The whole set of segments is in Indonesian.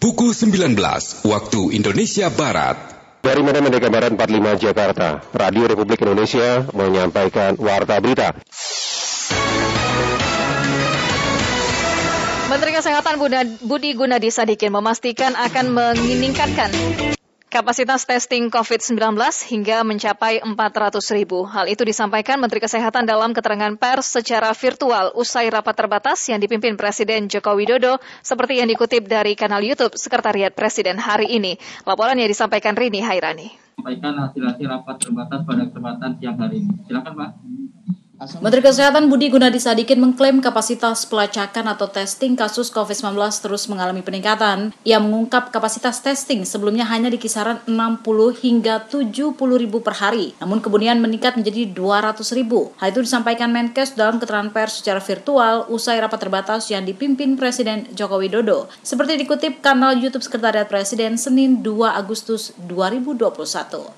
pukul 19 waktu Indonesia Barat. Dari Medan Merdeka Barat 45 Jakarta, Radio Republik Indonesia menyampaikan warta berita. Menteri Kesehatan Budi Gunadi Sadikin memastikan akan meningkatkan kapasitas testing COVID-19 hingga mencapai 400.000. Hal itu disampaikan Menteri Kesehatan dalam keterangan pers secara virtual usai rapat terbatas yang dipimpin Presiden Joko Widodo seperti yang dikutip dari kanal YouTube Sekretariat Presiden hari ini. Laporannya disampaikan Rini Hairani. Sampaikan hasil-hasil rapat terbatas pada kesempatan siang hari ini. Silakan Pak. Menteri Kesehatan Budi Gunadi Sadikin mengklaim kapasitas pelacakan atau testing kasus COVID-19 terus mengalami peningkatan. Ia mengungkap kapasitas testing sebelumnya hanya di kisaran 60 hingga 70 ribu per hari, namun kemudian meningkat menjadi 200 ribu. Hal itu disampaikan Menkes dalam keterangan pers secara virtual usai rapat terbatas yang dipimpin Presiden Joko Widodo. Seperti dikutip kanal YouTube Sekretariat Presiden Senin 2 Agustus 2021.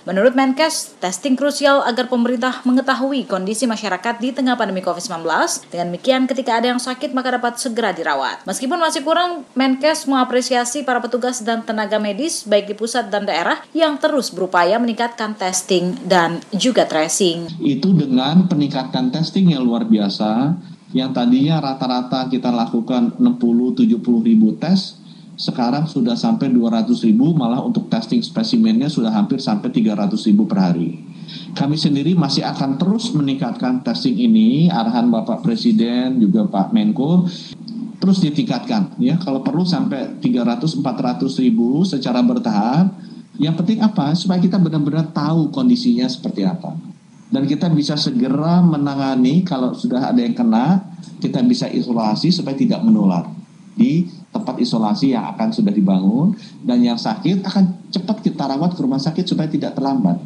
Menurut Menkes, testing krusial agar pemerintah mengetahui kondisi masyarakat di tengah pandemi COVID-19. Dengan demikian, ketika ada yang sakit maka dapat segera dirawat. Meskipun masih kurang, Menkes mengapresiasi para petugas dan tenaga medis baik di pusat dan daerah yang terus berupaya meningkatkan testing dan juga tracing. Itu dengan peningkatan testing yang luar biasa, yang tadinya rata-rata kita lakukan 60-70 ribu tes, sekarang sudah sampai 200 ribu, malah untuk testing spesimennya sudah hampir sampai 300 ribu per hari. Kami sendiri masih akan terus meningkatkan testing ini, arahan Bapak Presiden juga Pak Menko, terus ditingkatkan ya, kalau perlu sampai 300-400 ribu secara bertahap. Yang penting apa? Supaya kita benar-benar tahu kondisinya seperti apa. Dan kita bisa segera menangani kalau sudah ada yang kena, kita bisa isolasi supaya tidak menular di tempat isolasi yang akan sudah dibangun, dan yang sakit akan cepat kita rawat ke rumah sakit supaya tidak terlambat.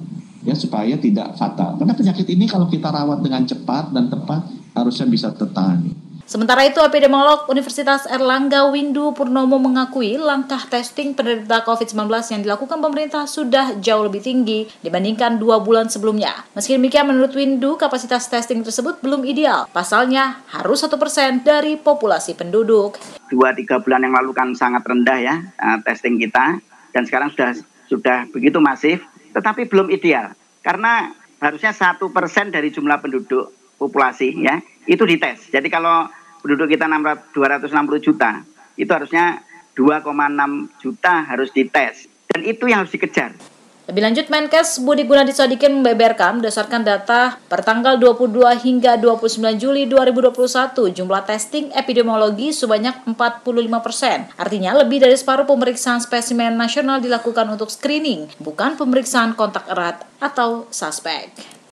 Ya, supaya tidak fatal. Karena penyakit ini kalau kita rawat dengan cepat dan tepat, harusnya bisa tertangani. Sementara itu, epidemiolog Universitas Erlangga Windu Purnomo mengakui langkah testing penderita COVID-19 yang dilakukan pemerintah sudah jauh lebih tinggi dibandingkan 2 bulan sebelumnya. Meski demikian, menurut Windu, kapasitas testing tersebut belum ideal. Pasalnya, harus 1% dari populasi penduduk. 2-3 bulan yang lalu kan sangat rendah ya testing kita, dan sekarang sudah begitu masif. Tetapi belum ideal, karena harusnya 1% dari jumlah penduduk populasi ya itu dites. Jadi kalau penduduk kita 260 juta, itu harusnya 2,6 juta harus dites, dan itu yang harus dikejar. Lebih lanjut, Menkes Budi Gunadi Sadikin membeberkan berdasarkan data per tanggal 22 hingga 29 Juli 2021, jumlah testing epidemiologi sebanyak 45%. Artinya lebih dari separuh pemeriksaan spesimen nasional dilakukan untuk screening, bukan pemeriksaan kontak erat atau suspek.